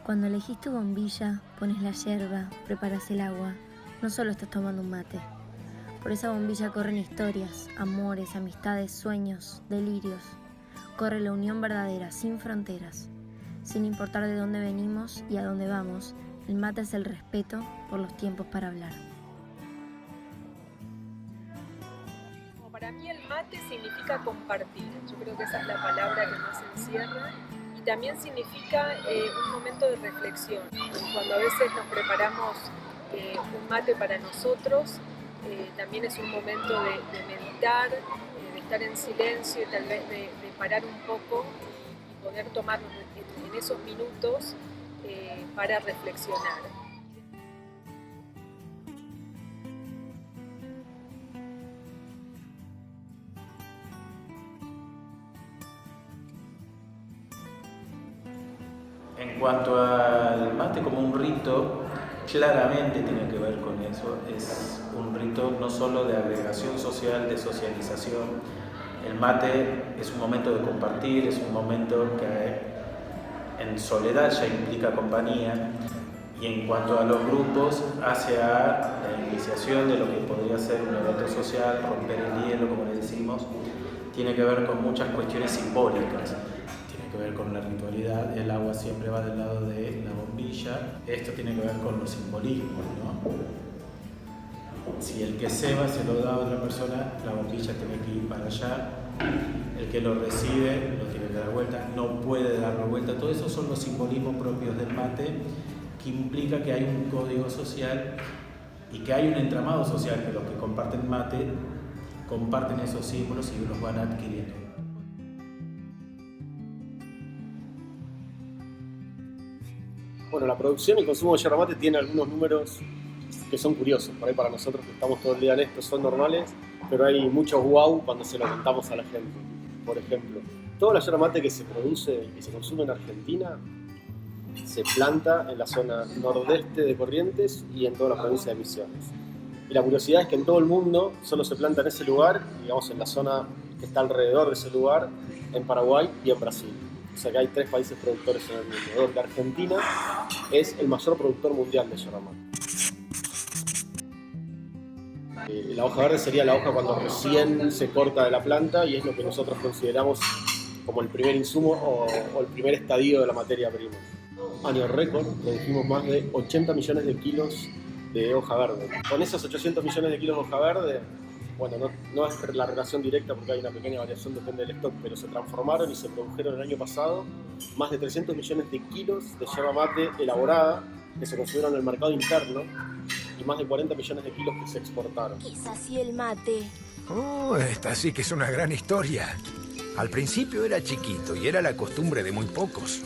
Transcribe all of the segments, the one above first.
Cuando elegís tu bombilla, pones la yerba, preparas el agua, no solo estás tomando un mate. Por esa bombilla corren historias, amores, amistades, sueños, delirios. Corre la unión verdadera, sin fronteras. Sin importar de dónde venimos y a dónde vamos, el mate es el respeto por los tiempos para hablar. Para mí el mate significa compartir. Yo creo que esa es la palabra que más encierra. Y también significa un momento de reflexión. Cuando a veces nos preparamos un mate para nosotros, también es un momento de meditar, de estar en silencio y tal vez de parar un poco y poder tomarnos en esos minutos para reflexionar. En cuanto al mate como un rito, claramente tiene que ver con eso. Es un rito no solo de agregación social, de socialización. El mate es un momento de compartir, es un momento que en soledad ya implica compañía. Y en cuanto a los grupos, hacia la iniciación de lo que podría ser un evento social, romper el hielo, como le decimos, tiene que ver con muchas cuestiones simbólicas. Tiene que ver con la ritualidad, el agua siempre va del lado de la bombilla. Esto tiene que ver con los simbolismos, ¿no? Si el que ceba se lo da a otra persona, la bombilla tiene que ir para allá. El que lo recibe lo tiene que dar vuelta, no puede darlo vuelta. Todo eso son los simbolismos propios del mate, que implica que hay un código social y que hay un entramado social, que los que comparten mate comparten esos símbolos y los van adquiriendo. Bueno, la producción y consumo de yerba mate tiene algunos números que son curiosos. Por ahí para nosotros que estamos todo el día en esto son normales, pero hay muchos wow cuando se lo contamos a la gente. Por ejemplo, toda la yerba mate que se produce y que se consume en Argentina se planta en la zona nordeste de Corrientes y en toda la provincia de Misiones. Y la curiosidad es que en todo el mundo solo se planta en ese lugar, digamos en la zona que está alrededor de ese lugar, en Paraguay y en Brasil. O sea que hay 3 países productores en el mundo, donde Argentina es el mayor productor mundial de yerba mate. La hoja verde sería la hoja cuando recién se corta de la planta y es lo que nosotros consideramos como el primer insumo o el primer estadio de la materia prima. Año récord, producimos más de 80 millones de kilos de hoja verde. Con esos 800 millones de kilos de hoja verde, bueno, no es la relación directa porque hay una pequeña variación, depende del stock, pero se transformaron y se produjeron el año pasado más de 300 millones de kilos de yerba mate elaborada que se consumieron en el mercado interno y más de 40 millones de kilos que se exportaron. ¿Qué es así el mate? Oh, esta sí que es una gran historia. Al principio era chiquito y era la costumbre de muy pocos.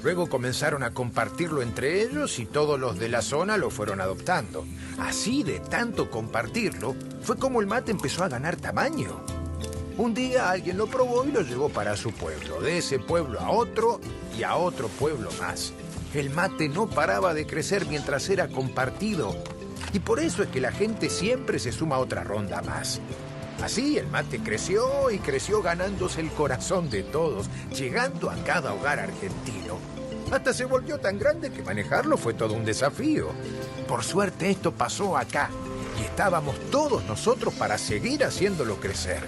Luego comenzaron a compartirlo entre ellos y todos los de la zona lo fueron adoptando. Así, de tanto compartirlo, fue como el mate empezó a ganar tamaño. Un día alguien lo probó y lo llevó para su pueblo. De ese pueblo a otro y a otro pueblo más. El mate no paraba de crecer mientras era compartido. Y por eso es que la gente siempre se suma a otra ronda más. Así el mate creció y creció ganándose el corazón de todos, llegando a cada hogar argentino. Hasta se volvió tan grande que manejarlo fue todo un desafío. Por suerte esto pasó acá y estábamos todos nosotros para seguir haciéndolo crecer.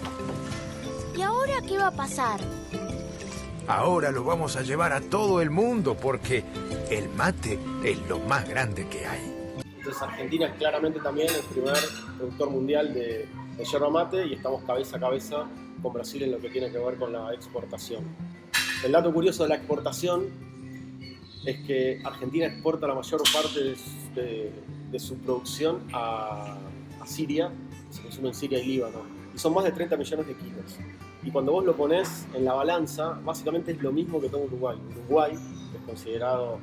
¿Y ahora qué va a pasar? Ahora lo vamos a llevar a todo el mundo porque el mate es lo más grande que hay. Entonces Argentina es claramente también el primer productor mundial de yerba mate y estamos cabeza a cabeza con Brasil en lo que tiene que ver con la exportación. El dato curioso de la exportación es que Argentina exporta la mayor parte de su producción a Siria, se consume en Siria y Líbano, y son más de 30 millones de kilos. Y cuando vos lo ponés en la balanza, básicamente es lo mismo que toma Uruguay. Uruguay, que es considerado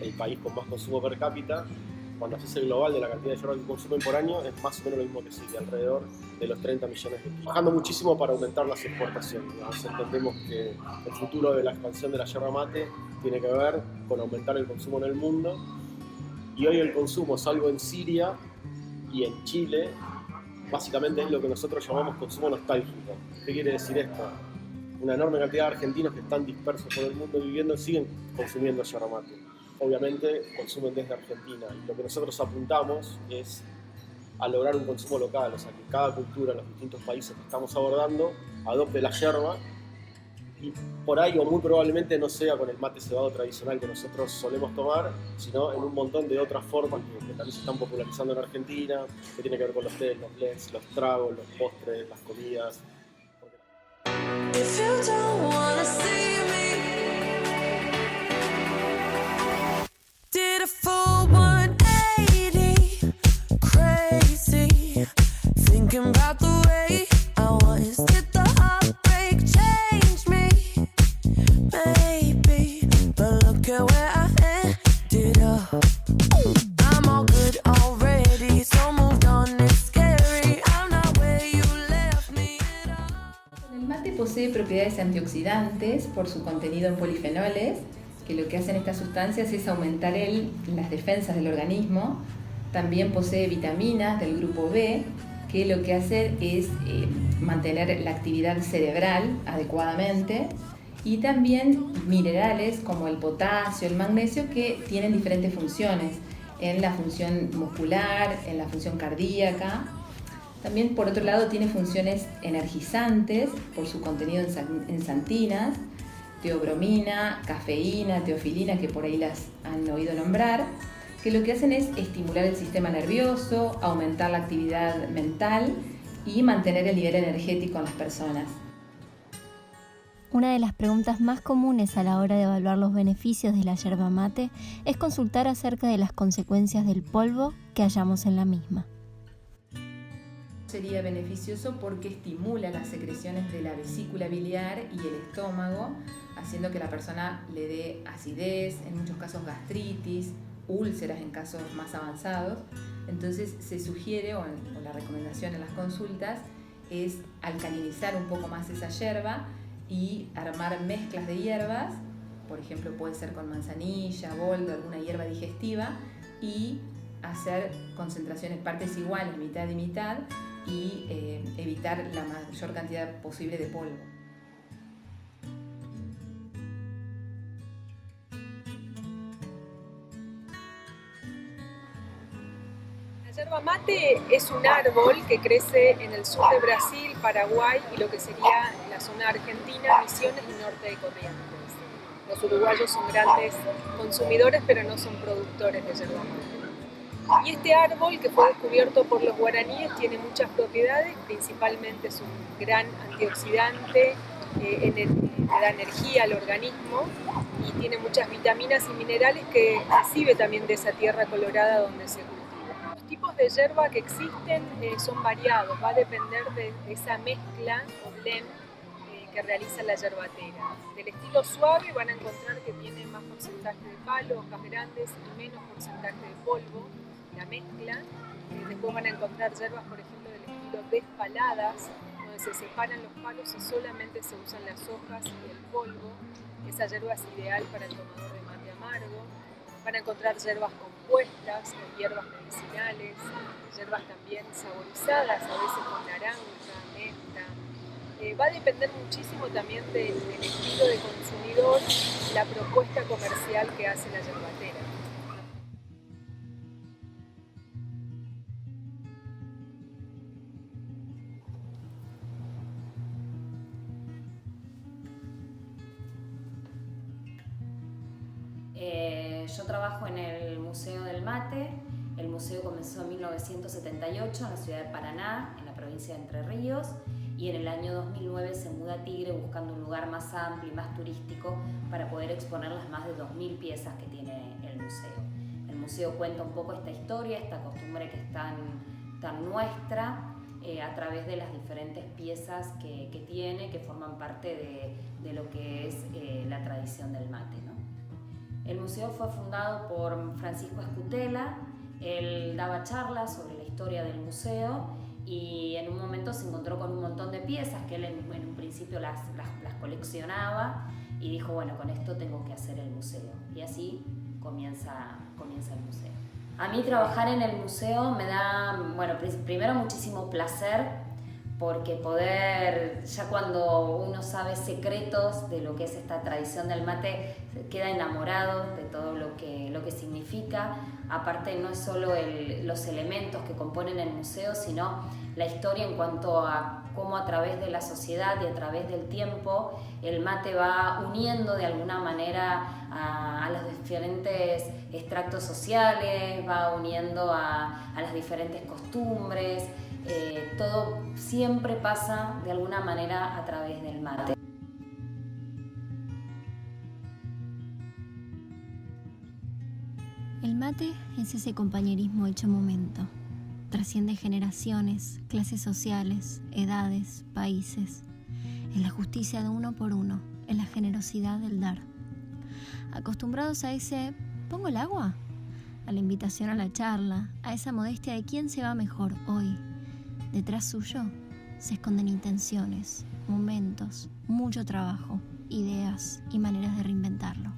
el país con más consumo per cápita, cuando haces el global de la cantidad de yerba que consumen por año, es más o menos lo mismo que Siria, alrededor de los 30 millones de kilos. Bajando muchísimo para aumentar las exportaciones. Entendemos que el futuro de la expansión de la yerba mate tiene que ver con aumentar el consumo en el mundo. Y hoy el consumo, salvo en Siria y en Chile, básicamente es lo que nosotros llamamos consumo nostálgico. ¿Qué quiere decir esto? Una enorme cantidad de argentinos que están dispersos por el mundo viviendo siguen consumiendo yerba mate. obviamente consumen desde Argentina. Y lo que nosotros apuntamos es a lograr un consumo local, o sea, que cada cultura en los distintos países que estamos abordando adopte la yerba, y por ahí o muy probablemente no sea con el mate cebado tradicional que nosotros solemos tomar, sino en un montón de otras formas que también se están popularizando en Argentina, que tiene que ver con los tés, los blends, los tragos, los postres, las comidas. If you don't wanna see me, did a full 180, crazy, thinking about the way I was. Did the heartbreak change me? Maybe, but look at where I ended up. I'm all good already, so moved on, it's scary. I'm not where you left me at all. El mate posee propiedades antioxidantes por su contenido en polifenoles, que lo que hacen estas sustancias es aumentar las defensas del organismo. También posee vitaminas del grupo B, que lo que hace es mantener la actividad cerebral adecuadamente, y también minerales como el potasio, el magnesio, que tienen diferentes funciones en la función muscular, en la función cardíaca. También, por otro lado, tiene funciones energizantes por su contenido en xantinas, teobromina, cafeína, teofilina, que por ahí las han oído nombrar, que lo que hacen es estimular el sistema nervioso, aumentar la actividad mental y mantener el nivel energético en las personas. Una de las preguntas más comunes a la hora de evaluar los beneficios de la yerba mate es consultar acerca de las consecuencias del polvo que hallamos en la misma. Sería beneficioso porque estimula las secreciones de la vesícula biliar y el estómago, haciendo que la persona le dé acidez, en muchos casos gastritis, úlceras en casos más avanzados. Entonces se sugiere, o la recomendación en las consultas, es alcalinizar un poco más esa yerba y armar mezclas de hierbas, por ejemplo puede ser con manzanilla, boldo, alguna hierba digestiva, y hacer concentraciones partes iguales, mitad y mitad, y evitar la mayor cantidad posible de polvo. La yerba mate es un árbol que crece en el sur de Brasil, Paraguay y lo que sería la zona argentina, Misiones y norte de Corrientes. Los uruguayos son grandes consumidores, pero no son productores de yerba mate. Y este árbol, que fue descubierto por los guaraníes, tiene muchas propiedades, principalmente es un gran antioxidante, da energía al organismo y tiene muchas vitaminas y minerales que recibe también de esa tierra colorada donde se cultiva. Los tipos de yerba que existen son variados, va a depender de esa mezcla o blend que realiza la yerbatera. Del estilo suave van a encontrar que tiene más porcentaje de palo, hojas grandes y menos porcentaje de polvo. La mezcla, después van a encontrar hierbas, por ejemplo, del estilo despaladas, donde se separan los palos y solamente se usan las hojas y el polvo. Esa hierba es ideal para el tomador de mate amargo. Van a encontrar hierbas compuestas o hierbas medicinales, hierbas también saborizadas, a veces con naranja, menta. Va a depender muchísimo también del estilo de consumidor, la propuesta comercial que hace la yerbatera. Yo trabajo en el Museo del Mate. El museo comenzó en 1978 en la ciudad de Paraná, en la provincia de Entre Ríos, y en el año 2009 se muda a Tigre buscando un lugar más amplio y más turístico para poder exponer las más de 2.000 piezas que tiene el museo. El museo cuenta un poco esta historia, esta costumbre que es tan nuestra, a través de las diferentes piezas que tiene, que forman parte de lo que es la tradición del mate, ¿no? El museo fue fundado por Francisco Escutela. Él daba charlas sobre la historia del museo y en un momento se encontró con un montón de piezas que él en un principio las coleccionaba y dijo, bueno, con esto tengo que hacer el museo. Y así comienza el museo. A mí trabajar en el museo me da, bueno, primero muchísimo placer, porque poder, ya cuando uno sabe secretos de lo que es esta tradición del mate, queda enamorado de todo lo que significa. Aparte, no es solo los elementos que componen el museo, sino la historia en cuanto a cómo a través de la sociedad y a través del tiempo el mate va uniendo de alguna manera a los diferentes extractos sociales, va uniendo a las diferentes costumbres. Todo siempre pasa de alguna manera a través del mate. El mate es ese compañerismo hecho momento. Trasciende generaciones, clases sociales, edades, países. Es la justicia de uno por uno, es la generosidad del dar. Acostumbrados a ese ¿pongo el agua?, a la invitación a la charla, a esa modestia de quién se va mejor hoy. Detrás suyo se esconden intenciones, momentos, mucho trabajo, ideas y maneras de reinventarlo.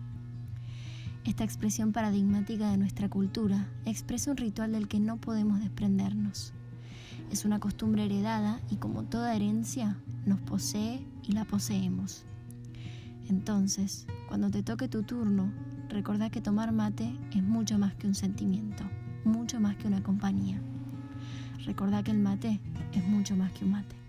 Esta expresión paradigmática de nuestra cultura expresa un ritual del que no podemos desprendernos. Es una costumbre heredada y, como toda herencia, nos posee y la poseemos. Entonces, cuando te toque tu turno, recordá que tomar mate es mucho más que un sentimiento, mucho más que una compañía. Recordá que el mate es mucho más que un mate.